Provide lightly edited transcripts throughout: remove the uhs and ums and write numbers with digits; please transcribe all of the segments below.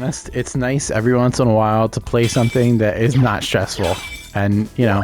It's nice every once in a while to play something that is not stressful. And, you know,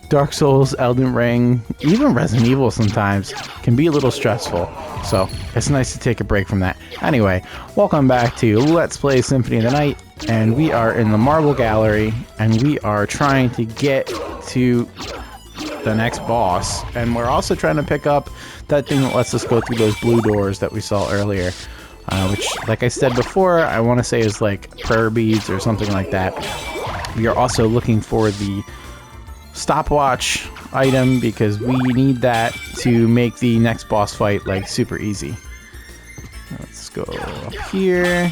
Dark Souls, Elden Ring, even Resident Evil sometimes can be a little stressful. So it's nice to take a break from that. Anyway, welcome back to Let's Play Symphony of the Night. And we are in the Marble Gallery. And we are trying to get to the next boss. And we're also trying to pick up that thing that lets us go through those blue doors that we saw earlier. Which, like I said before, I want to say is like prayer beads or something like that. We are also looking for the stopwatch item because we need that to make the next boss fight like super easy. Let's go up here.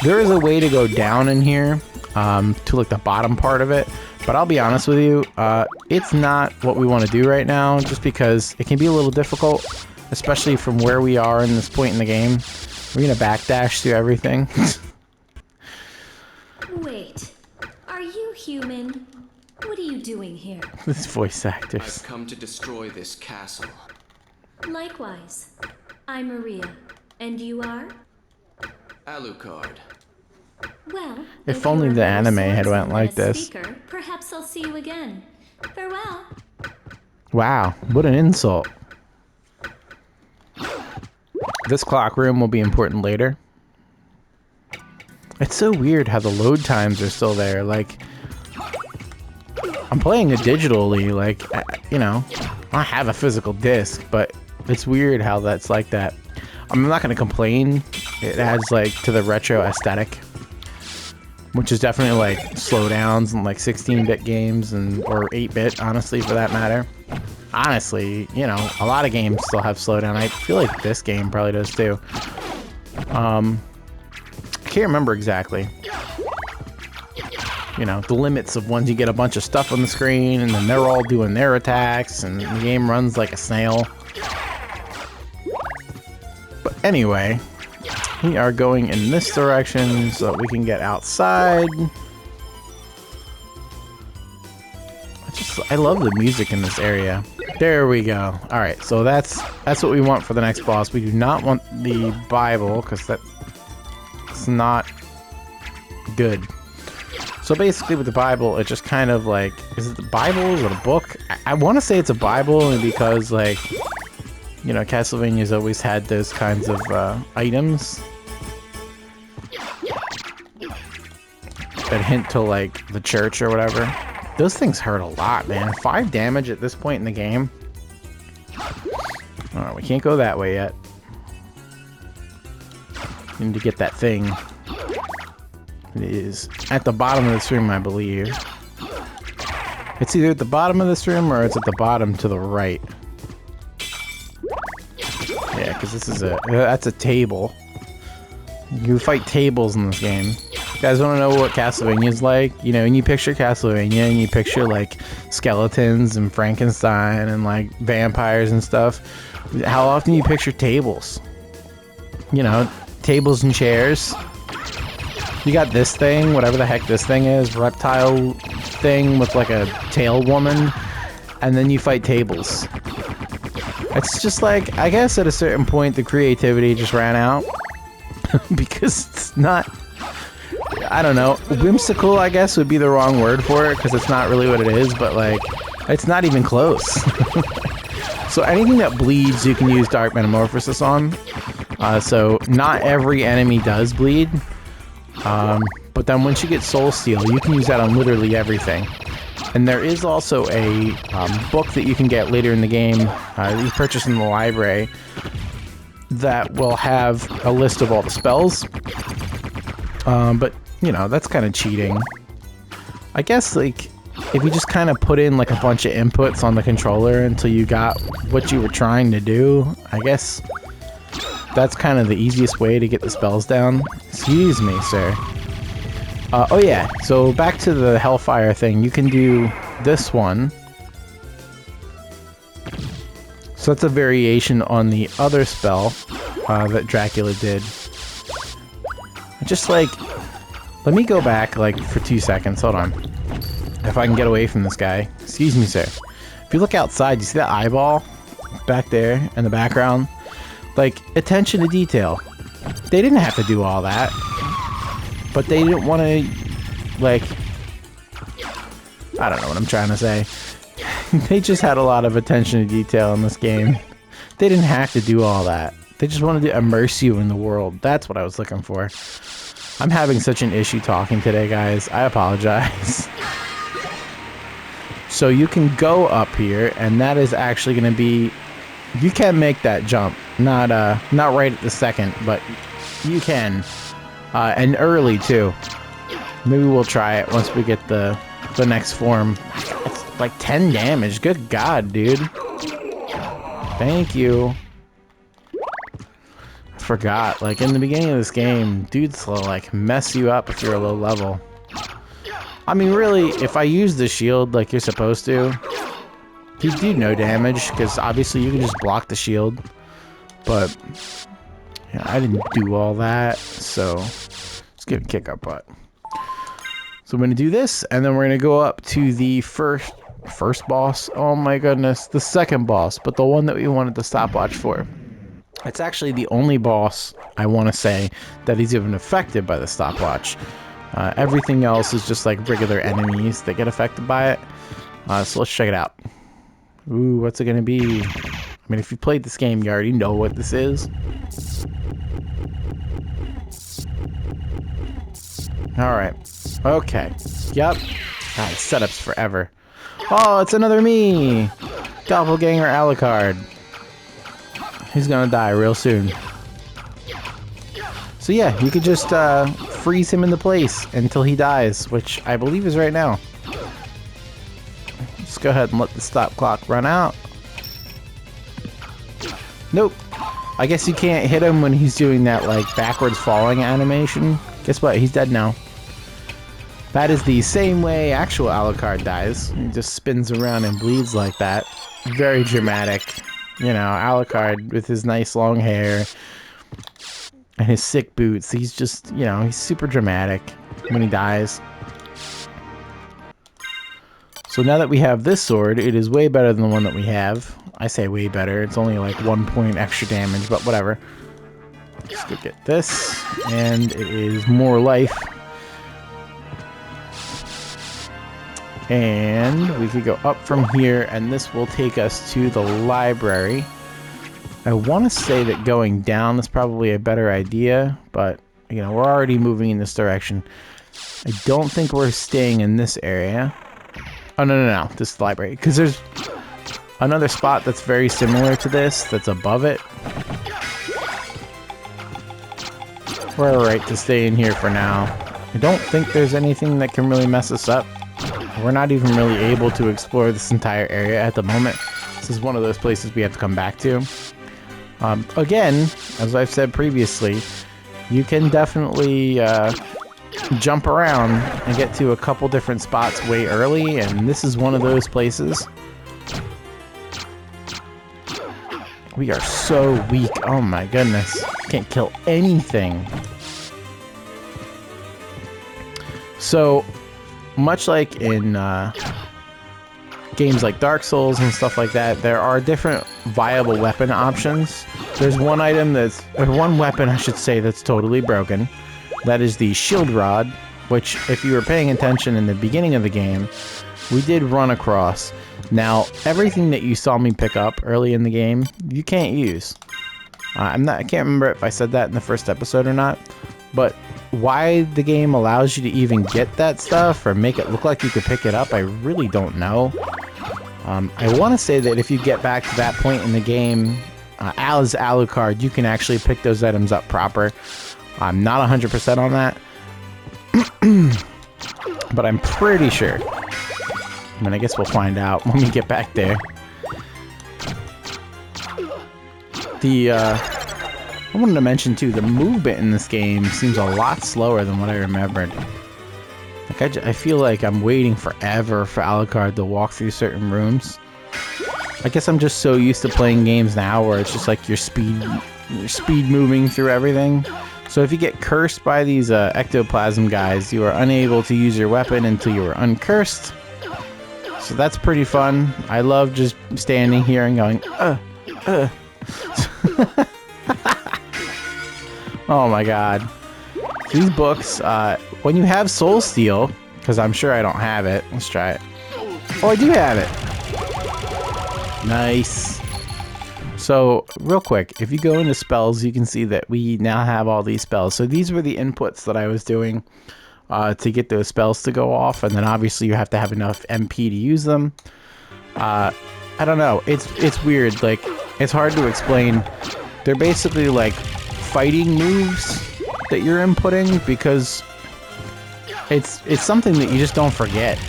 There is a way to go down in here to like the bottom part of it, but I'll be honest with you, it's not what we want to do right now just because it can be a little difficult, especially from where we are in this point in the game. We're gonna backdash through everything. Wait, are you human? What are you doing here? This voice actors. I've come to destroy this castle. Likewise. I'm Maria. And you are? Alucard. Well, If only the anime had went like this. Speaker, perhaps I'll see you again. Farewell. Wow, what an insult. This clock room will be important later. It's so weird how the load times are still there. Like, I'm playing it digitally, like, you know, I have a physical disc, but it's weird how that's like that. I'm not going to complain. It adds, like, to the retro aesthetic, which is definitely, like, slowdowns in, like, 16-bit games, and or 8-bit, honestly, for that matter. Honestly, you know, a lot of games still have slowdown. I feel like this game probably does, too. I can't remember exactly. You know, the limits of once you get a bunch of stuff on the screen and then they're all doing their attacks and the game runs like a snail. But anyway, we are going in this direction so that we can get outside. I love the music in this area. There we go. Alright, so that's what we want for the next boss. We do not want the Bible because that's not good. So basically with the Bible, it just kind of like, is it the Bible? Is it a book? I want to say it's a Bible only because, like, you know, Castlevania's always had those kinds of items that hint to, like, the church or whatever. Those things hurt a lot, man. 5 damage at this point in the game. Alright, we can't go that way yet. Need to get that thing. It is at the bottom of this room, I believe. It's either at the bottom of this room or it's at the bottom to the right. Yeah, because this is that's a table. You fight tables in this game. You guys want to know what Castlevania's like? You know, when you picture Castlevania and you picture like skeletons and Frankenstein and like vampires and stuff, how often do you picture tables? You know, tables and chairs. You got this thing, whatever the heck this thing is, reptile thing with like a tail woman, and then you fight tables. It's just like, I guess at a certain point the creativity just ran out. Because it's not, I don't know, whimsical I guess would be the wrong word for it because it's not really what it is, but like, it's not even close. So anything that bleeds you can use Dark Metamorphosis on. So not every enemy does bleed. But then once you get Soul Steel, you can use that on literally everything. And there is also a book that you can get later in the game, that you purchase in the library, that will have a list of all the spells. But, you know, that's kind of cheating. I guess, like, if you just kind of put in, like, a bunch of inputs on the controller until you got what you were trying to do, I guess that's kind of the easiest way to get the spells down. Excuse me, sir. Oh yeah, so back to the Hellfire thing. You can do this one. So that's a variation on the other spell that Dracula did. Just like, let me go back like for 2 seconds. Hold on. If I can get away from this guy. Excuse me, sir. If you look outside, you see that eyeball back there in the background? Like, attention to detail. They didn't have to do all that. but they didn't want to, like, I don't know what I'm trying to say. They just had a lot of attention to detail in this game. They didn't have to do all that. They just wanted to immerse you in the world. That's what I was looking for. I'm having such an issue talking today, guys. I apologize. So you can go up here, and that is actually going to be... You can make that jump. Not right at the second, but you can. And early, too. Maybe we'll try it once we get the next form. It's like 10 damage. Good God, dude. Thank you. I forgot. Like, in the beginning of this game, dudes will, like, mess you up if you're a low level. I mean, really, if I use the shield like you're supposed to, you do no damage, because obviously you can just block the shield. But, yeah, I didn't do all that, so let's give it a kick our butt. So I'm going to do this, and then we're going to go up to the first boss. Oh my goodness, the second boss, but the one that we wanted the stopwatch for. It's actually the only boss, I want to say, that is even affected by the stopwatch. Everything else is just like regular enemies that get affected by it. So let's check it out. Ooh, what's it going to be? I mean, if you played this game, you already know what this is. Alright. Okay. Yep. God, setup's forever. Oh, it's another me! Doppelganger Alucard. He's gonna die real soon. So yeah, you could just freeze him into place until he dies, which I believe is right now. Let's go ahead and let the stop clock run out. Nope. I guess you can't hit him when he's doing that, like, backwards falling animation. Guess what? He's dead now. That is the same way actual Alucard dies. He just spins around and bleeds like that. Very dramatic. You know, Alucard with his nice long hair and his sick boots. He's just, you know, he's super dramatic when he dies. So now that we have this sword, it is way better than the one that we have. I say way better. It's only like 1 point extra damage, but whatever. Let's go get this. And it is more life. And we could go up from here, and this will take us to the library. I want to say that going down is probably a better idea, but, you know, we're already moving in this direction. I don't think we're staying in this area. Oh, no, this is the library. Because there's another spot that's very similar to this that's above it. We're alright to stay in here for now. I don't think there's anything that can really mess us up. We're not even really able to explore this entire area at the moment. This is one of those places we have to come back to. Again, as I've said previously, you can definitely jump around and get to a couple different spots way early, and this is one of those places. We are so weak. Oh my goodness. Can't kill anything. So, much like in games like Dark Souls and stuff like that, there are different viable weapon options. There's one item that's, or one weapon I should say, that's totally broken. That is the shield rod, which if you were paying attention in the beginning of the game, we did run across. Now, everything that you saw me pick up early in the game, you can't use. I can't remember if I said that in the first episode or not, but why the game allows you to even get that stuff or make it look like you could pick it up, I really don't know. I want to say that if you get back to that point in the game, as Alucard, you can actually pick those items up proper. I'm not 100% on that, but I'm pretty sure. I mean, I guess we'll find out when we get back there. I wanted to mention too, the movement in this game seems a lot slower than what I remembered. Like I feel like I'm waiting forever for Alucard to walk through certain rooms. I guess I'm just so used to playing games now where it's just like your speed moving through everything. So if you get cursed by these ectoplasm guys, you are unable to use your weapon until you are uncursed. So that's pretty fun. I love just standing here and going, Oh my god. So these books, when you have Soul Steel, because I'm sure I don't have it. Let's try it. Oh, I do have it. Nice. So real quick, if you go into spells, you can see that we now have all these spells. So these were the inputs that I was doing to get those spells to go off. And then obviously you have to have enough MP to use them. I don't know. It's weird. Like, it's hard to explain. They're basically like fighting moves that you're inputting because it's something that you just don't forget.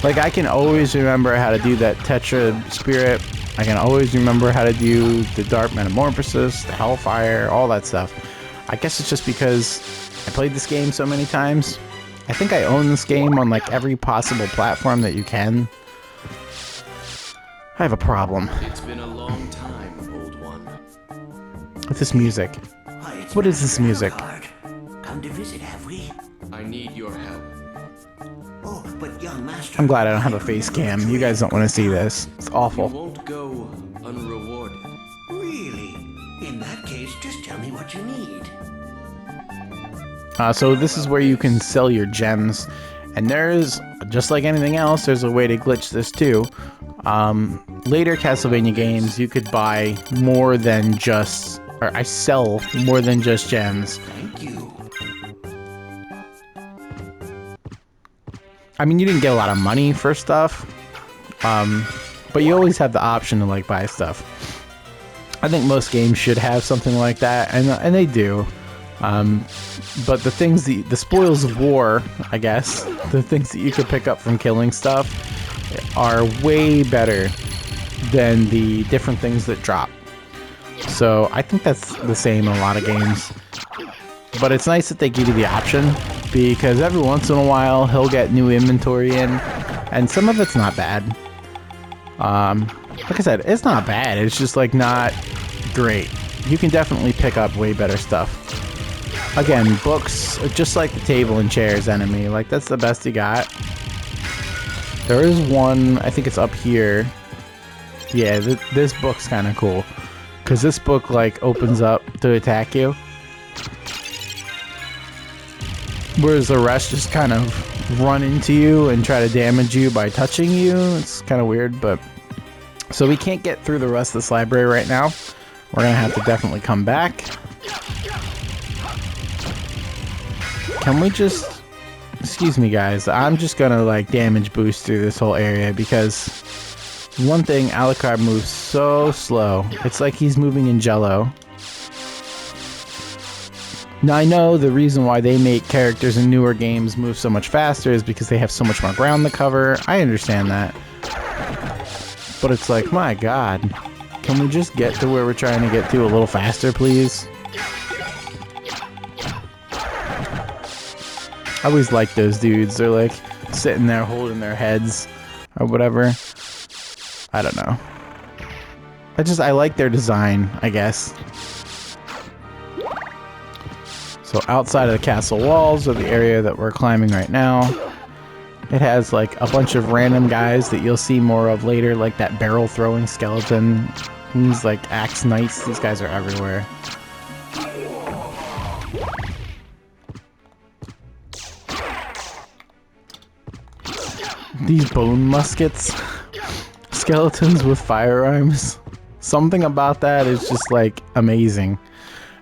Like, I can always remember how to do that Tetra Spirit. I can always remember how to do the Dark Metamorphosis, the Hellfire, all that stuff. I guess it's just because I played this game so many times. I think I own this game on like every possible platform that you can. I have a problem. It's been a long time, old one. With this music. What is this music? Alucard. Come to visit, have we? I need your help. Oh, but young master. I'm glad I don't have a face cam. You guys don't want to see this. It's You awful. won't go unrewarded. Really? In that case, just tell me what you need. So this is where you can sell your gems. And there's, just like anything else, there's a way to glitch this too. Later Castlevania games, you could buy more than just, or I sell more than just gems. Thank you. I mean, you didn't get a lot of money for stuff, but you always have the option to like buy stuff. I think most games should have something like that, and they do. But the things, the spoils of war, I guess, the things that you could pick up from killing stuff are way better than the different things that drop. So I think that's the same in a lot of games. But it's nice that they give you the option, because every once in a while he'll get new inventory in, and some of it's not bad. Like I said, it's not bad, it's just like not great. You can definitely pick up way better stuff. Again, books, just like the table and chairs enemy, like that's the best you got. There is one, I think it's up here. Yeah, this book's kind of cool, because this book like opens up to attack you, whereas the rest just kind of run into you and try to damage you by touching you. It's kind of weird, but so we can't get through the rest of this library right now. We're gonna have to definitely come back. Can we just, excuse me guys, I'm just gonna like damage boost through this whole area, because one thing, Alucard moves so slow. It's like he's moving in Jello. Now I know the reason why they make characters in newer games move so much faster is because they have so much more ground to cover. I understand that. But it's like, my god. Can we just get to where we're trying to get to a little faster, please? I always like those dudes. They're like sitting there holding their heads or whatever. I don't know. I like their design, I guess. So outside of the castle walls, or the area that we're climbing right now, it has like a bunch of random guys that you'll see more of later, like that barrel throwing skeleton. These like axe knights, these guys are everywhere. These bone muskets, skeletons with firearms. Something about that is just like amazing.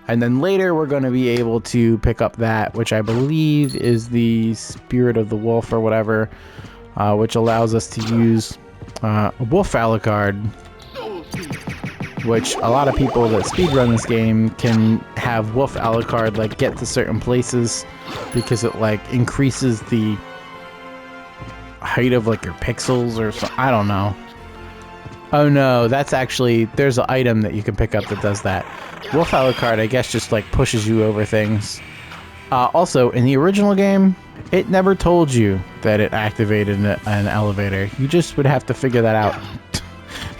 And then later we're going to be able to pick up that, which I believe is the Spirit of the Wolf or whatever, which allows us to use a Wolf Alucard, which a lot of people that speedrun this game can have Wolf Alucard like get to certain places because it like increases the height of like your pixels or something. I don't know. Oh no, that's actually, there's an item that you can pick up that does that. Wolf Alucard, I guess, just like pushes you over things. Also, in the original game, it never told you that it activated an elevator. You just would have to figure that out.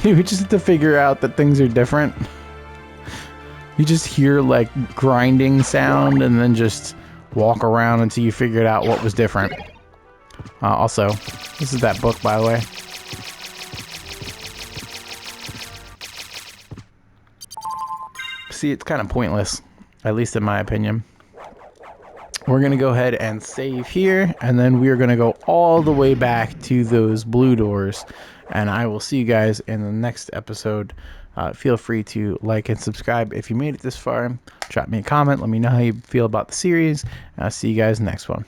You would just have to figure out that things are different. You just hear like grinding sound and then just walk around until you figured out what was different. Also, this is that book, by the way. See, it's kind of pointless, at least in my opinion. we're going to go ahead and save here, and then we are going to go all the way back to those blue doors, and I will see you guys in the next episode. Feel free to like and subscribe if you made it this far. Drop me a comment. Let me know how you feel about the series. I'll see you guys next one.